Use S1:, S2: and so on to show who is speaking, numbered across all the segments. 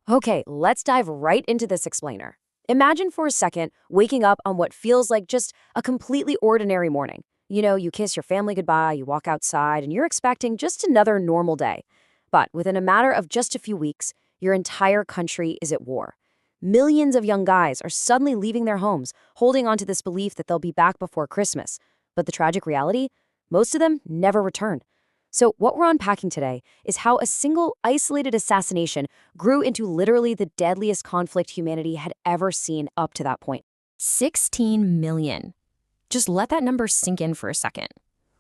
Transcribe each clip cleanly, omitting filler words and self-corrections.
S1: Okay, let's dive right into this explainer. Imagine for a second waking up on what feels like just a completely ordinary morning. You kiss your family goodbye, you walk outside, and you're expecting just another normal day. But within a matter of just a few weeks, your entire country is at war. Millions of young guys are suddenly leaving their homes, holding on to this belief that they'll be back before Christmas. But the tragic reality? Most of them never return. So, what we're unpacking today is how a single isolated assassination grew into literally the deadliest conflict humanity had ever seen up to that point. 16 million. Just let that number sink in for a second.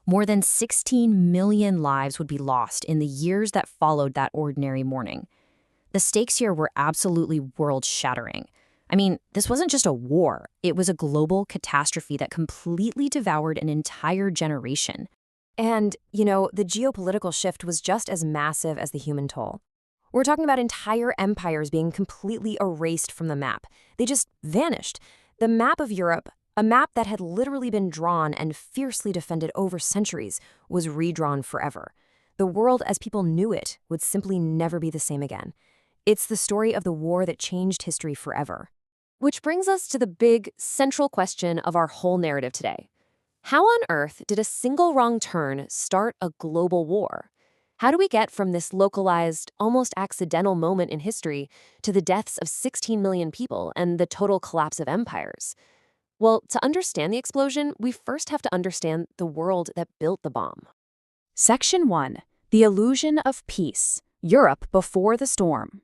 S1: More than 16 million lives would be lost in the years that followed that ordinary morning. The stakes here were absolutely world-shattering. I mean, this wasn't just a war. It was a global catastrophe that completely devoured an entire generation. And, the geopolitical shift was just as massive as the human toll. We're talking about entire empires being completely erased from the map. They just vanished. The map of Europe, a map that had literally been drawn and fiercely defended over centuries, was redrawn forever. The world as people knew it would simply never be the same again. It's the story of the war that changed history forever. Which brings us to the big, central question of our whole narrative today. How on earth did a single wrong turn start a global war? How do we get from this localized, almost accidental moment in history to the deaths of 16 million people and the total collapse of empires? Well, to understand the explosion, we first have to understand the world that built the bomb. Section 1. The Illusion of Peace. Europe before the storm.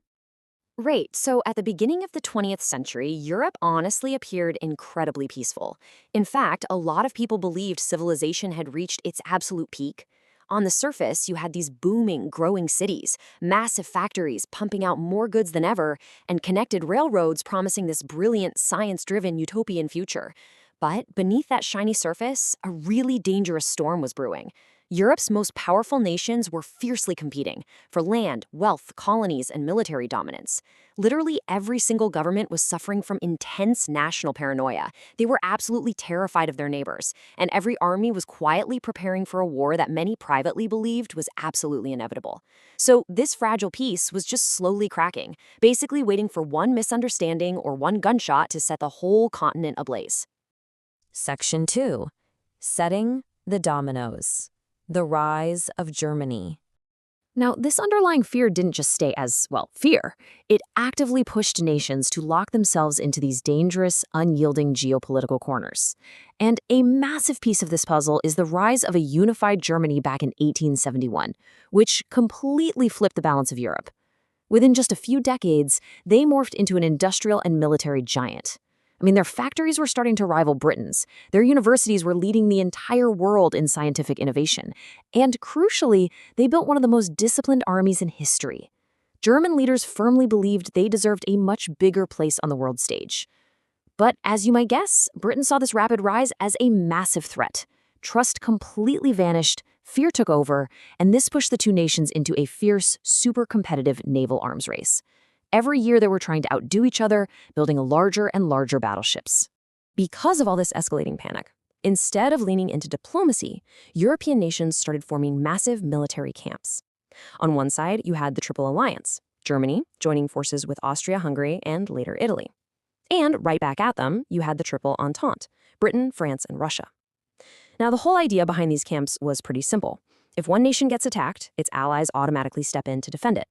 S1: Right, so at the beginning of the 20th century, Europe honestly appeared incredibly peaceful. In fact, a lot of people believed civilization had reached its absolute peak. On the surface, you had these booming, growing cities, massive factories pumping out more goods than ever, and connected railroads promising this brilliant, science-driven utopian future. But beneath that shiny surface, a really dangerous storm was brewing. Europe's most powerful nations were fiercely competing for land, wealth, colonies, and military dominance. Literally every single government was suffering from intense national paranoia. They were absolutely terrified of their neighbors, and every army was quietly preparing for a war that many privately believed was absolutely inevitable. So this fragile peace was just slowly cracking, basically waiting for one misunderstanding or one gunshot to set the whole continent ablaze. Section 2. Setting the dominoes. The rise of Germany. Now, this underlying fear didn't just stay as, fear. It actively pushed nations to lock themselves into these dangerous, unyielding geopolitical corners. And a massive piece of this puzzle is the rise of a unified Germany back in 1871, which completely flipped the balance of Europe. Within just a few decades, they morphed into an industrial and military giant. Their factories were starting to rival Britain's. Their universities were leading the entire world in scientific innovation. And crucially, they built one of the most disciplined armies in history. German leaders firmly believed they deserved a much bigger place on the world stage. But as you might guess, Britain saw this rapid rise as a massive threat. Trust completely vanished, fear took over, and this pushed the two nations into a fierce, super competitive naval arms race. Every year they were trying to outdo each other, building larger and larger battleships. Because of all this escalating panic, instead of leaning into diplomacy, European nations started forming massive military camps. On one side, you had the Triple Alliance, Germany joining forces with Austria-Hungary and later Italy. And right back at them, you had the Triple Entente, Britain, France, and Russia. Now, the whole idea behind these camps was pretty simple. If one nation gets attacked, its allies automatically step in to defend it.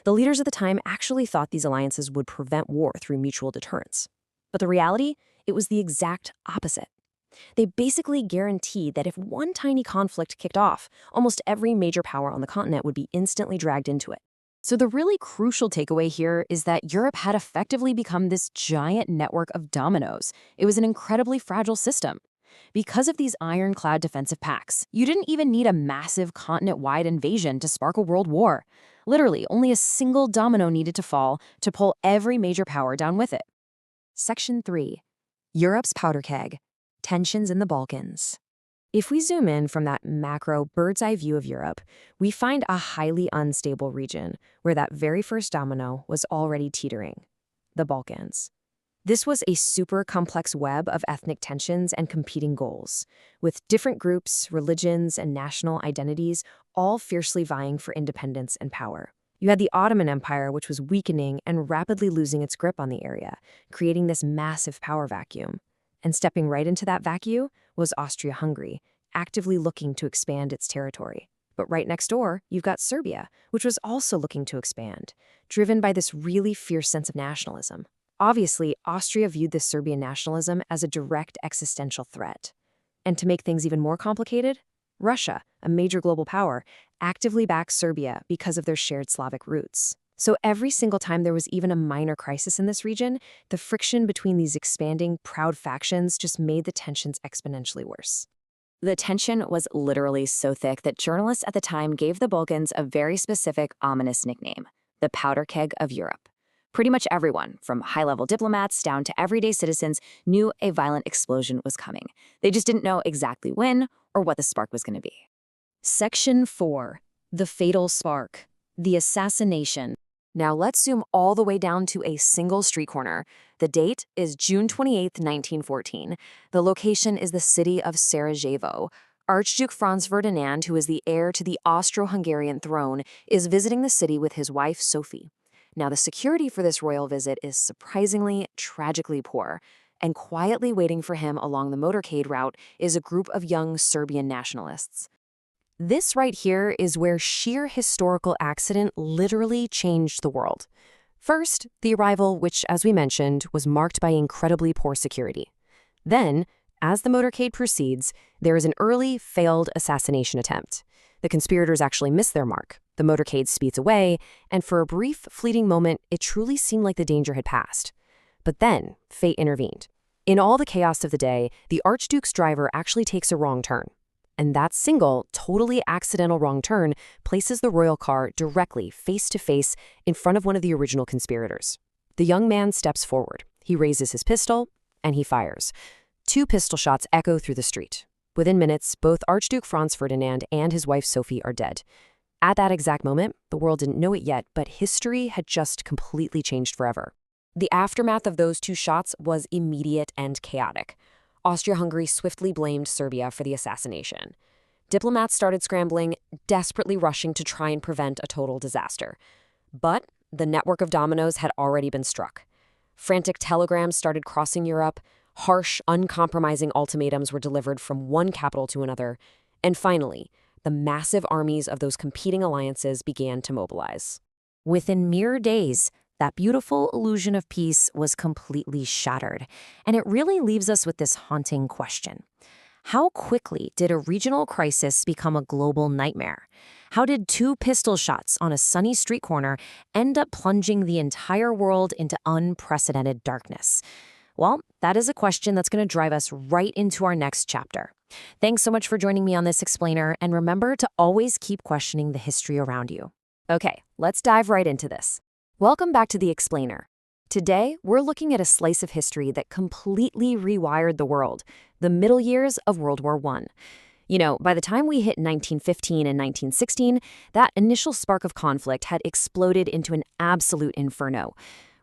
S1: The leaders at the time actually thought these alliances would prevent war through mutual deterrence. But the reality, it was the exact opposite. They basically guaranteed that if one tiny conflict kicked off, almost every major power on the continent would be instantly dragged into it. So the really crucial takeaway here is that Europe had effectively become this giant network of dominoes. It was an incredibly fragile system. Because of these ironclad defensive pacts, you didn't even need a massive continent-wide invasion to spark a world war. Literally, only a single domino needed to fall to pull every major power down with it. Section 3. Europe's powder keg. Tensions in the Balkans. If we zoom in from that macro bird's-eye view of Europe, we find a highly unstable region where that very first domino was already teetering: the Balkans. This was a super complex web of ethnic tensions and competing goals, with different groups, religions, and national identities all fiercely vying for independence and power. You had the Ottoman Empire, which was weakening and rapidly losing its grip on the area, creating this massive power vacuum. And stepping right into that vacuum was Austria-Hungary, actively looking to expand its territory. But right next door, you've got Serbia, which was also looking to expand, driven by this really fierce sense of nationalism. Obviously, Austria viewed this Serbian nationalism as a direct existential threat. And to make things even more complicated, Russia, a major global power, actively backed Serbia because of their shared Slavic roots. So every single time there was even a minor crisis in this region, the friction between these expanding, proud factions just made the tensions exponentially worse. The tension was literally so thick that journalists at the time gave the Balkans a very specific, ominous nickname, the powder keg of Europe. Pretty much everyone, from high-level diplomats down to everyday citizens, knew a violent explosion was coming. They just didn't know exactly when or what the spark was going to be. Section 4. The Fatal Spark. The Assassination. Now let's zoom all the way down to a single street corner. The date is June 28, 1914. The location is the city of Sarajevo. Archduke Franz Ferdinand, who is the heir to the Austro-Hungarian throne, is visiting the city with his wife, Sophie. Now, the security for this royal visit is surprisingly, tragically poor, and quietly waiting for him along the motorcade route is a group of young Serbian nationalists. This right here is where sheer historical accident literally changed the world. First, the arrival, which, as we mentioned, was marked by incredibly poor security. Then, as the motorcade proceeds, there is an early, failed assassination attempt. The conspirators actually miss their mark. The motorcade speeds away, and for a brief, fleeting moment, it truly seemed like the danger had passed. But then, fate intervened. In all the chaos of the day, the Archduke's driver actually takes a wrong turn. And that single, totally accidental wrong turn places the royal car directly face-to-face in front of one of the original conspirators. The young man steps forward. He raises his pistol, and he fires. 2 pistol shots echo through the street. Within minutes, both Archduke Franz Ferdinand and his wife Sophie are dead. At that exact moment, the world didn't know it yet, but history had just completely changed forever. The aftermath of those 2 shots was immediate and chaotic. Austria-Hungary swiftly blamed Serbia for the assassination. Diplomats started scrambling, desperately rushing to try and prevent a total disaster. But the network of dominoes had already been struck. Frantic telegrams started crossing Europe, harsh, uncompromising ultimatums were delivered from one capital to another, and finally, the massive armies of those competing alliances began to mobilize. Within mere days, that beautiful illusion of peace was completely shattered, and it really leaves us with this haunting question. How quickly did a regional crisis become a global nightmare? How did 2 pistol shots on a sunny street corner end up plunging the entire world into unprecedented darkness? Well, that is a question that's going to drive us right into our next chapter. Thanks so much for joining me on this explainer, and remember to always keep questioning the history around you. Okay, let's dive right into this. Welcome back to The Explainer. Today, we're looking at a slice of history that completely rewired the world, the middle years of World War I. You know, by the time we hit 1915 and 1916, that initial spark of conflict had exploded into an absolute inferno.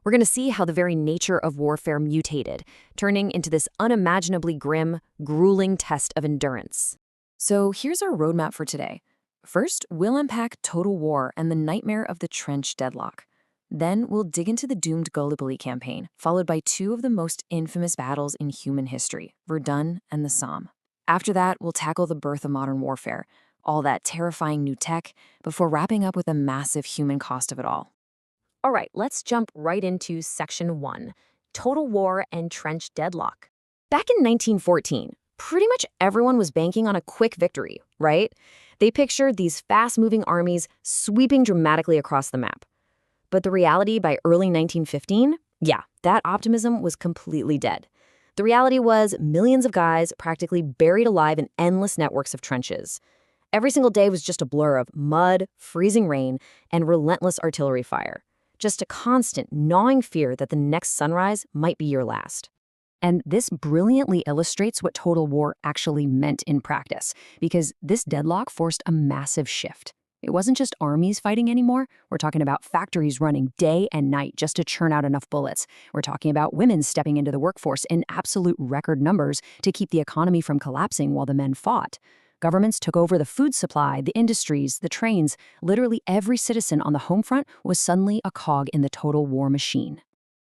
S1: We're going to see how the very nature of warfare mutated, turning into this unimaginably grim, grueling test of endurance. So here's our roadmap for today. First, we'll unpack total war and the nightmare of the trench deadlock. Then we'll dig into the doomed Gallipoli campaign, followed by 2 of the most infamous battles in human history, Verdun and the Somme. After that, we'll tackle the birth of modern warfare, all that terrifying new tech, before wrapping up with the massive human cost of it all. All right, let's jump right into Section 1, Total War and Trench Deadlock. Back in 1914, pretty much everyone was banking on a quick victory, right? They pictured these fast-moving armies sweeping dramatically across the map. But the reality by early 1915, that optimism was completely dead. The reality was millions of guys practically buried alive in endless networks of trenches. Every single day was just a blur of mud, freezing rain, and relentless artillery fire. Just a constant, gnawing fear that the next sunrise might be your last. And this brilliantly illustrates what total war actually meant in practice, because this deadlock forced a massive shift. It wasn't just armies fighting anymore. We're talking about factories running day and night just to churn out enough bullets. We're talking about women stepping into the workforce in absolute record numbers to keep the economy from collapsing while the men fought. Governments took over the food supply, the industries, the trains. Literally every citizen on the home front was suddenly a cog in the total war machine.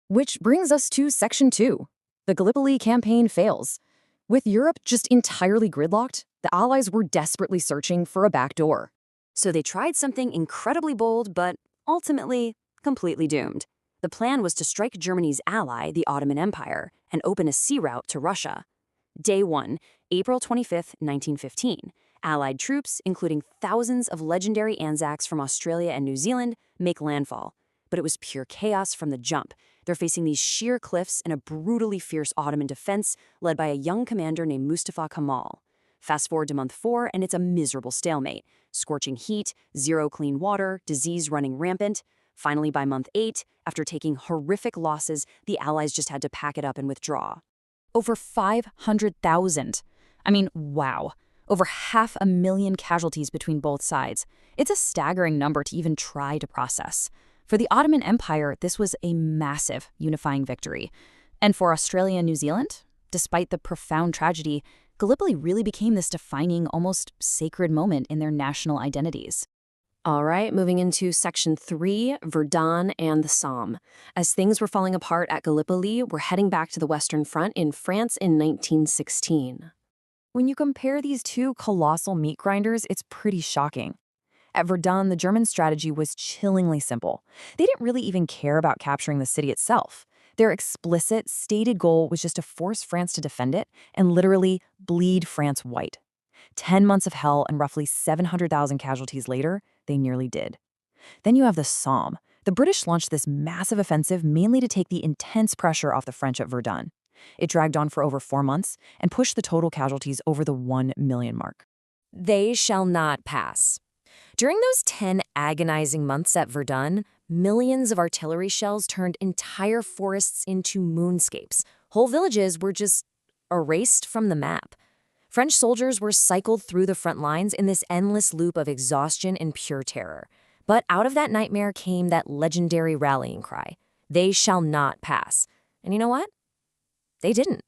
S1: Which brings us to Section 2. The Gallipoli campaign fails. With Europe just entirely gridlocked, the Allies were desperately searching for a backdoor. So they tried something incredibly bold, but ultimately completely doomed. The plan was to strike Germany's ally, the Ottoman Empire, and open a sea route to Russia. Day 1, April 25, 1915. Allied troops, including thousands of legendary Anzacs from Australia and New Zealand, make landfall. But it was pure chaos from the jump. They're facing these sheer cliffs and a brutally fierce Ottoman defense led by a young commander named Mustafa Kemal. Fast forward to month 4, and it's a miserable stalemate. Scorching heat, zero clean water, disease running rampant. Finally, by month 8, after taking horrific losses, the Allies just had to pack it up and withdraw. Over 500,000. I mean, wow. Over 500,000 casualties between both sides. It's a staggering number to even try to process. For the Ottoman Empire, this was a massive unifying victory. And for Australia and New Zealand, despite the profound tragedy, Gallipoli really became this defining, almost sacred moment in their national identities. All right, moving into Section 3, Verdun and the Somme. As things were falling apart at Gallipoli, we're heading back to the Western Front in France in 1916. When you compare these two colossal meat grinders, it's pretty shocking. At Verdun, the German strategy was chillingly simple. They didn't really even care about capturing the city itself. Their explicit, stated goal was just to force France to defend it and literally bleed France white. 10 months of hell and roughly 700,000 casualties later, they nearly did. Then you have the Somme. The British launched this massive offensive mainly to take the intense pressure off the French at Verdun. It dragged on for over 4 months and pushed the total casualties over the 1 million mark. They shall not pass. During those 10 agonizing months at Verdun, millions of artillery shells turned entire forests into moonscapes. Whole villages were just erased from the map. French soldiers were cycled through the front lines in this endless loop of exhaustion and pure terror. But out of that nightmare came that legendary rallying cry, "They shall not pass." And you know what? They didn't.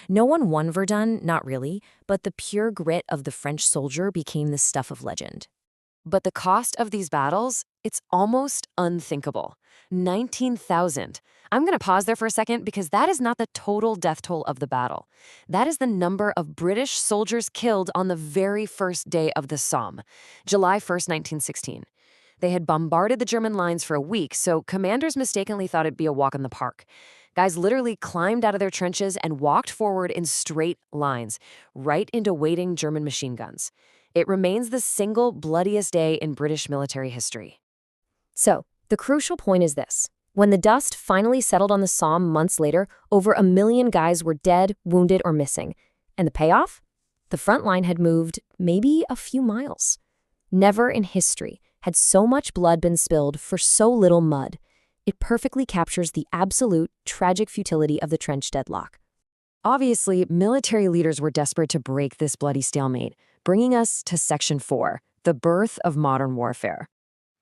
S1: No one won Verdun, not really, but the pure grit of the French soldier became the stuff of legend. But the cost of these battles, it's almost unthinkable. 19,000. I'm going to pause there for a second because that is not the total death toll of the battle. That is the number of British soldiers killed on the very first day of the Somme, July 1st, 1916. They had bombarded the German lines for a week, so commanders mistakenly thought it'd be a walk in the park. Guys literally climbed out of their trenches and walked forward in straight lines, right into waiting German machine guns. It remains the single bloodiest day in British military history. So, the crucial point is this. When the dust finally settled on the Somme months later, over 1 million guys were dead, wounded, or missing. And the payoff? The front line had moved maybe a few miles. Never in history had so much blood been spilled for so little mud. It perfectly captures the absolute, tragic futility of the trench deadlock. Obviously, military leaders were desperate to break this bloody stalemate, bringing us to Section 4, the birth of modern warfare.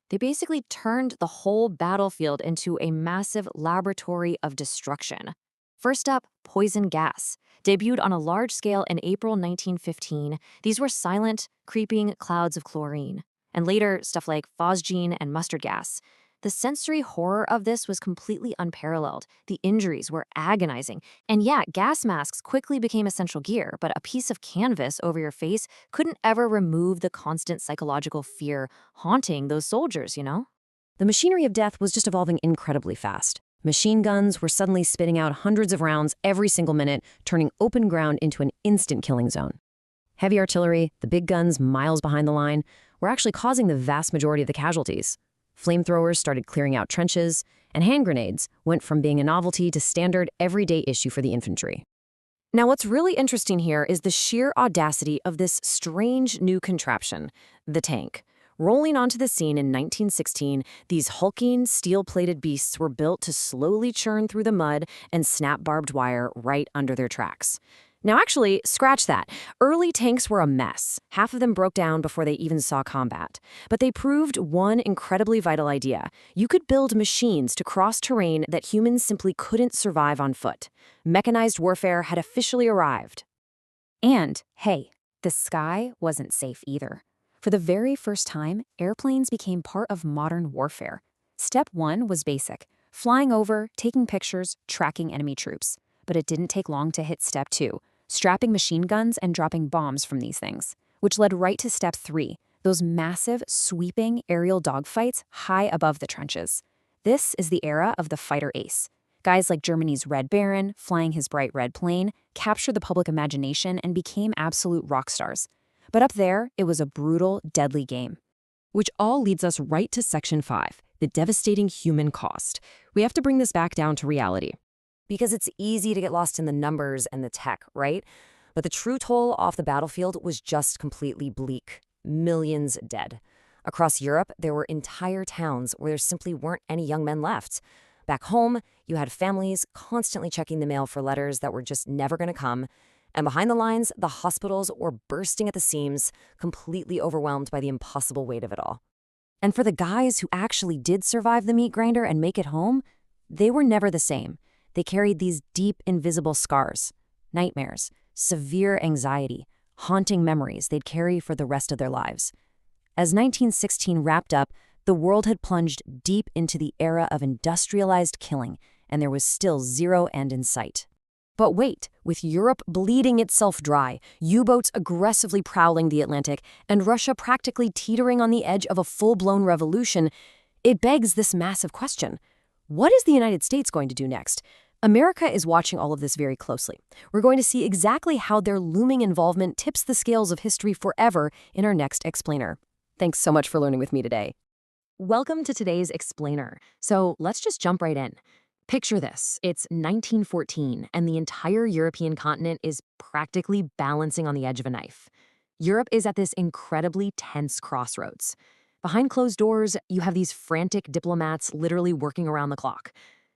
S1: They basically turned the whole battlefield into a massive laboratory of destruction. First up, poison gas. Debuted on a large scale in April 1915, these were silent, creeping clouds of chlorine. And later, stuff like phosgene and mustard gas. The sensory horror of this was completely unparalleled. The injuries were agonizing. And yeah, gas masks quickly became essential gear, but a piece of canvas over your face couldn't ever remove the constant psychological fear haunting those soldiers, you know? The machinery of death was just evolving incredibly fast. Machine guns were suddenly spitting out hundreds of rounds every single minute, turning open ground into an instant killing zone. Heavy artillery, the big guns miles behind the line, were actually causing the vast majority of the casualties. Flamethrowers started clearing out trenches, and hand grenades went from being a novelty to standard everyday issue for the infantry. Now, what's really interesting here is the sheer audacity of this strange new contraption, the tank. Rolling onto the scene in 1916, these hulking, steel-plated beasts were built to slowly churn through the mud and snap barbed wire right under their tracks. Now actually, scratch that. Early tanks were a mess. Half of them broke down before they even saw combat. But they proved one incredibly vital idea. You could build machines to cross terrain that humans simply couldn't survive on foot. Mechanized warfare had officially arrived. And, hey, The sky wasn't safe either. For the very first time, airplanes became part of modern warfare. Step one was basic: flying over, taking pictures, tracking enemy troops. But it didn't take long to hit step two: strapping machine guns and dropping bombs from these things, which led right to step three: those massive, sweeping aerial dogfights high above the trenches. This is the era of the fighter ace. Guys like Germany's Red Baron, flying his bright red plane, captured the public imagination and became absolute rock stars. But up there, it was a brutal, deadly game.
S2: Which all leads us right to Section 5, the devastating human cost. We have to bring this back down to reality.
S1: Because it's easy to get lost in the numbers and the tech, right? But the true toll off the battlefield was just completely bleak. Millions dead. Across Europe, there were entire towns where there simply weren't any young men left. Back home, you had families constantly checking the mail for letters that were just never going to come. And behind the lines, the hospitals were bursting at the seams, completely overwhelmed by the impossible weight of it all. And for the guys who actually did survive the meat grinder and make it home, they were never the same. They carried these deep, invisible scars, nightmares, severe anxiety, haunting memories they'd carry for the rest of their lives. As 1916 wrapped up, the world had plunged deep into the era of industrialized killing, and there was still zero end in sight. But wait, with Europe bleeding itself dry, U-boats aggressively prowling the Atlantic, and Russia practically teetering on the edge of a full-blown revolution, it begs this massive question: what is the United States going to do next? America is watching all of this very closely. We're going to see exactly how their looming involvement tips the scales of history forever in our next explainer. Thanks so much for learning with me today. Welcome to today's explainer. So let's just jump right in. Picture this: it's 1914, and the entire European continent is practically balancing on the edge of a knife. Europe is at this incredibly tense crossroads. Behind closed doors, you have these frantic diplomats literally working around the clock.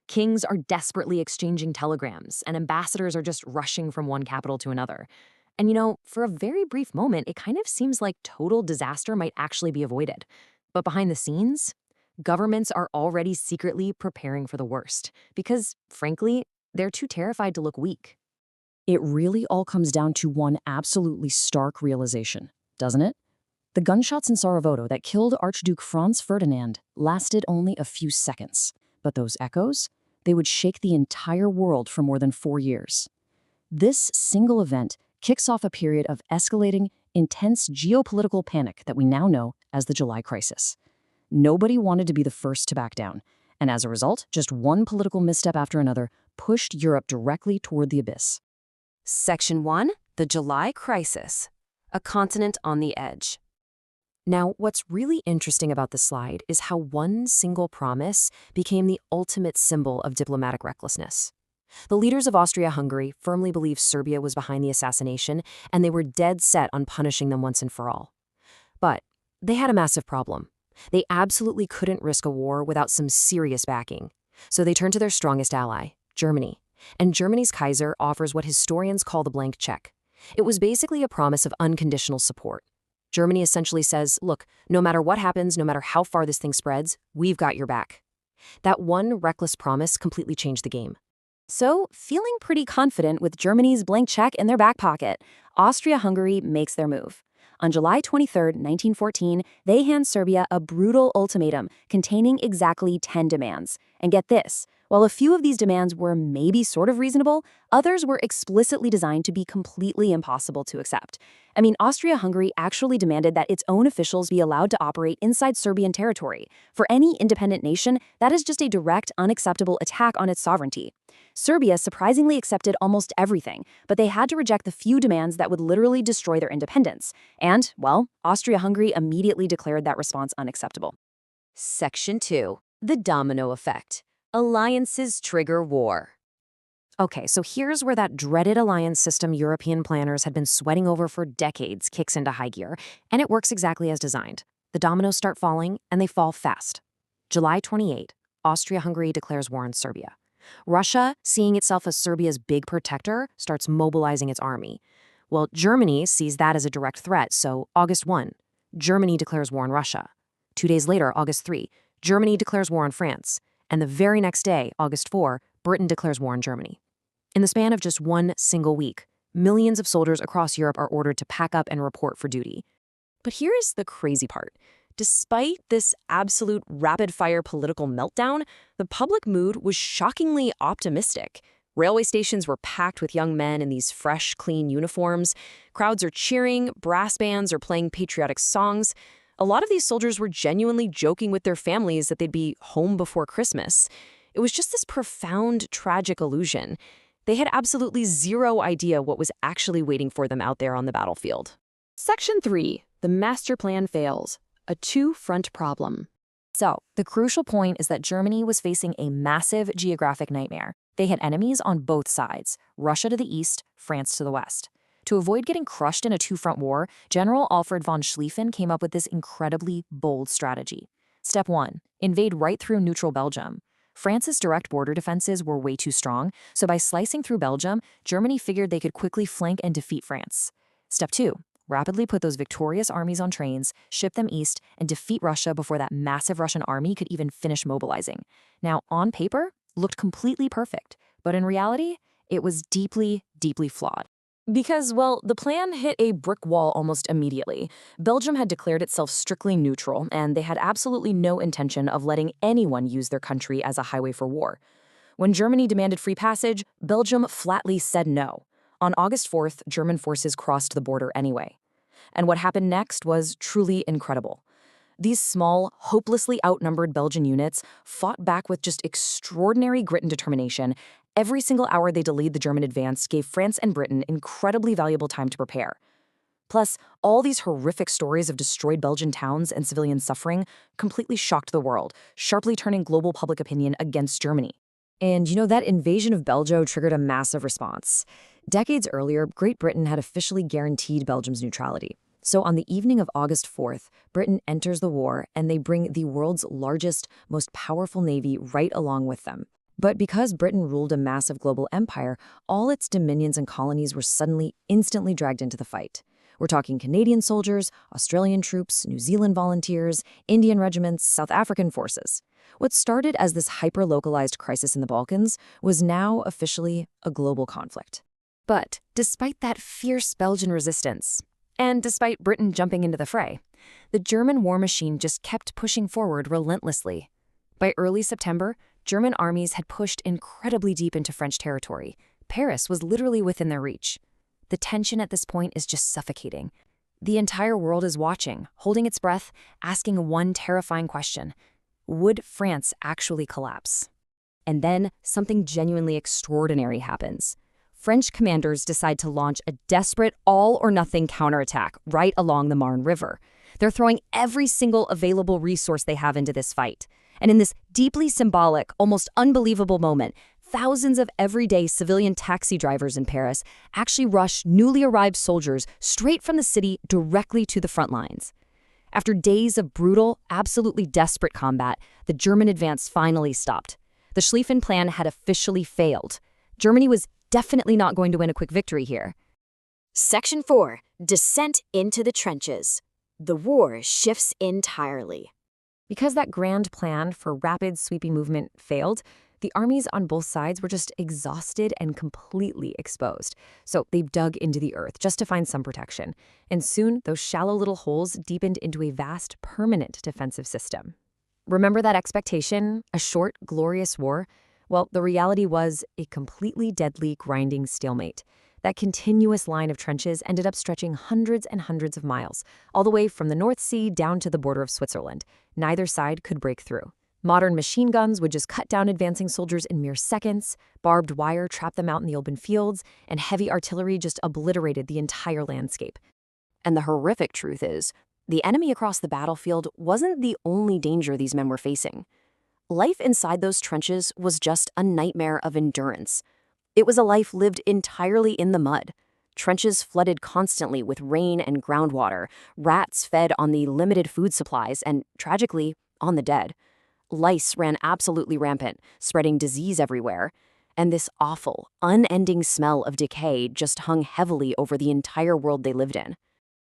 S1: Kings are desperately exchanging telegrams, and ambassadors are just rushing from one capital to another. And for a very brief moment, it kind of seems like total disaster might actually be avoided. But behind the scenes, governments are already secretly preparing for the worst because, frankly, they're too terrified to look weak.
S3: It really all comes down to one absolutely stark realization, doesn't it? The gunshots in Sarajevo that killed Archduke Franz Ferdinand lasted only a few seconds, but those echoes, they would shake the entire world for more than 4 years. This single event kicks off a period of escalating, intense geopolitical panic that we now know as the July Crisis. Nobody wanted to be the first to back down, and as a result, just one political misstep after another pushed Europe directly toward the abyss.
S1: Section 1, the July Crisis, a continent on the edge. Now, what's really interesting about this slide is how one single promise became the ultimate symbol of diplomatic recklessness. The leaders of Austria-Hungary firmly believed Serbia was behind the assassination, and they were dead set on punishing them once and for all. But they had a massive problem. They absolutely couldn't risk a war without some serious backing. So they turned to their strongest ally, Germany. And Germany's Kaiser offers what historians call the blank check. It was basically a promise of unconditional support. Germany essentially says, look, no matter what happens, no matter how far this thing spreads, we've got your back. That one reckless promise completely changed the game. So, feeling pretty confident with Germany's blank check in their back pocket, Austria-Hungary makes their move. On July 23, 1914, they hand Serbia a brutal ultimatum containing exactly 10 demands. And get this, while a few of these demands were maybe sort of reasonable, others were explicitly designed to be completely impossible to accept. I mean, Austria-Hungary actually demanded that its own officials be allowed to operate inside Serbian territory. For any independent nation, that is just a direct, unacceptable attack on its sovereignty. Serbia surprisingly accepted almost everything, but they had to reject the few demands that would literally destroy their independence. And, well, Austria-Hungary immediately declared that response unacceptable. Section 2. The domino effect. Alliances trigger war. Okay, so here's where that dreaded alliance system European planners had been sweating over for decades kicks into high gear, and it works exactly as designed. The dominoes start falling, and they fall fast. July 28, Austria-Hungary declares war on Serbia. Russia, seeing itself as Serbia's big protector, starts mobilizing its army. Well, Germany sees that as a direct threat, so August 1, Germany declares war on Russia. 2 days later, August 3, Germany declares war on France. And the very next day, August 4, Britain declares war on Germany. In the span of just one single week, Millions of soldiers across Europe are ordered to pack up and report for duty.
S2: But here is the crazy part. Despite this absolute rapid-fire political meltdown, the public mood was shockingly optimistic. Railway stations were packed with young men in these fresh, clean uniforms. Crowds are cheering, brass bands are playing patriotic songs. A lot of these soldiers were genuinely joking with their families that they'd be home before Christmas. It was just this profound, tragic illusion. They had absolutely zero idea what was actually waiting for them out there on the battlefield.
S3: Section 3. The master plan fails. A two-front problem.
S1: So, the crucial point is that Germany was facing a massive geographic nightmare. They had enemies on both sides, Russia to the east, France to the west. To avoid getting crushed in a two-front war, General Alfred von Schlieffen came up with this incredibly bold strategy. Step 1. Invade right through neutral Belgium. France's direct border defenses were way too strong, so by slicing through Belgium, Germany figured they could quickly flank and defeat France. Step 2. Rapidly put those victorious armies on trains, ship them east, and defeat Russia before that massive Russian army could even finish mobilizing. Now, on paper, looked completely perfect, but in reality, it was deeply, deeply flawed. Because, well, the plan hit a brick wall almost immediately. Belgium had declared itself strictly neutral, and they had absolutely no intention of letting anyone use their country as a highway for war. When Germany demanded free passage, Belgium flatly said no. On August 4th, German forces crossed the border anyway. And what happened next was truly incredible. These small, hopelessly outnumbered Belgian units fought back with just extraordinary grit and determination. Every single hour they delayed the German advance gave France and Britain incredibly valuable time to prepare. Plus, all these horrific stories of destroyed Belgian towns and civilian suffering completely shocked the world, sharply turning global public opinion against Germany. And that invasion of Belgium triggered a massive response. Decades earlier, Great Britain had officially guaranteed Belgium's neutrality. So on the evening of August 4th, Britain enters the war, and they bring the world's largest, most powerful navy right along with them. But because Britain ruled a massive global empire, all its dominions and colonies were suddenly, instantly dragged into the fight. We're talking Canadian soldiers, Australian troops, New Zealand volunteers, Indian regiments, South African forces. What started as this hyper-localized crisis in the Balkans was now officially a global conflict. But despite that fierce Belgian resistance, and despite Britain jumping into the fray, the German war machine just kept pushing forward relentlessly. By early September, German armies had pushed incredibly deep into French territory. Paris was literally within their reach. The tension at this point is just suffocating. The entire world is watching, holding its breath, asking one terrifying question. Would France actually collapse? And then something genuinely extraordinary happens. French commanders decide to launch a desperate all-or-nothing counterattack right along the Marne River. They're throwing every single available resource they have into this fight. And in this deeply symbolic, almost unbelievable moment, thousands of everyday civilian taxi drivers in Paris actually rush newly arrived soldiers straight from the city directly to the front lines. After days of brutal, absolutely desperate combat, the German advance finally stopped. The Schlieffen Plan had officially failed. Germany was definitely not going to win a quick victory here.
S4: Section 4. Descent into the trenches. The war shifts entirely.
S1: Because that grand plan for rapid, sweeping movement failed, the armies on both sides were just exhausted and completely exposed. So they dug into the earth just to find some protection. And soon, those shallow little holes deepened into a vast, permanent defensive system. Remember that expectation? A short, glorious war? Well, the reality was a completely deadly, grinding stalemate. That continuous line of trenches ended up stretching hundreds and hundreds of miles, all the way from the North Sea down to the border of Switzerland. Neither side could break through. Modern machine guns would just cut down advancing soldiers in mere seconds, barbed wire trapped them out in the open fields, and heavy artillery just obliterated the entire landscape. And the horrific truth is, the enemy across the battlefield wasn't the only danger these men were facing. Life inside those trenches was just a nightmare of endurance. It was a life lived entirely in the mud. Trenches flooded constantly with rain and groundwater, rats fed on the limited food supplies, and, tragically, on the dead. Lice ran absolutely rampant, spreading disease everywhere, and this awful, unending smell of decay just hung heavily over the entire world they lived in.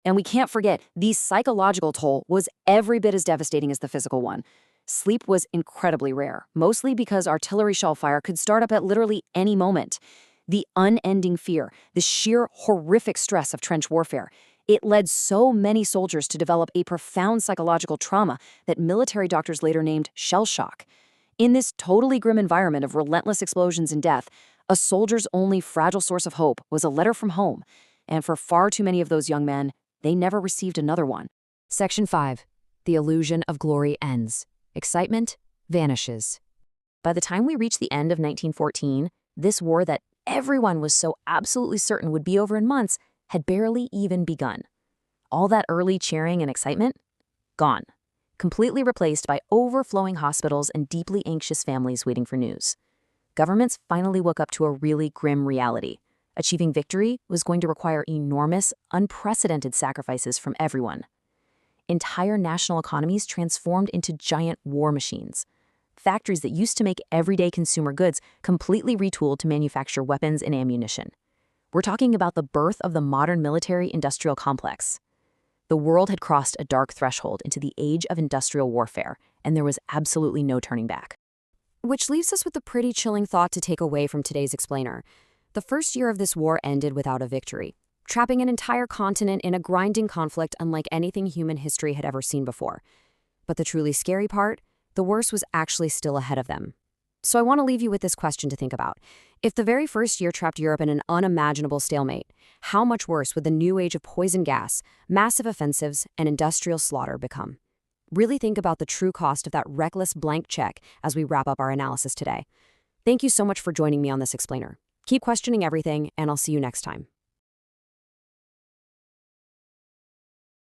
S1: And we can't forget, the psychological toll was every bit as devastating as the physical one. Sleep was incredibly rare, mostly because artillery shell fire could start up at literally any moment. The unending fear, the sheer horrific stress of trench warfare, it led so many soldiers to develop a profound psychological trauma that military doctors later named shell shock. In this totally grim environment of relentless explosions and death, a soldier's only fragile source of hope was a letter from home. And for far too many of those young men, they never received another one.
S2: Section 5. The illusion of glory ends. Excitement vanishes. By the time we reach the end of 1914, this war that everyone was so absolutely certain would be over in months had barely even begun. All that early cheering and excitement? Gone. Completely replaced by overflowing hospitals and deeply anxious families waiting for news. Governments finally woke up to a really grim reality. Achieving victory was going to require enormous, unprecedented sacrifices from everyone. Entire national economies transformed into giant war machines. Factories that used to make everyday consumer goods completely retooled to manufacture weapons and ammunition. We're talking about the birth of the modern military-industrial complex. The world had crossed a dark threshold into the age of industrial warfare, and there was absolutely no turning back.
S1: Which leaves us with a pretty chilling thought to take away from today's explainer. The first year of this war ended without a victory, trapping an entire continent in a grinding conflict unlike anything human history had ever seen before. But the truly scary part? The worst was actually still ahead of them. So I want to leave you with this question to think about. If the very first year trapped Europe in an unimaginable stalemate, how much worse would the new age of poison gas, massive offensives, and industrial slaughter become? Really think about the true cost of that reckless blank check as we wrap up our analysis today. Thank you so much for joining me on this explainer. Keep questioning everything, and I'll see you next time.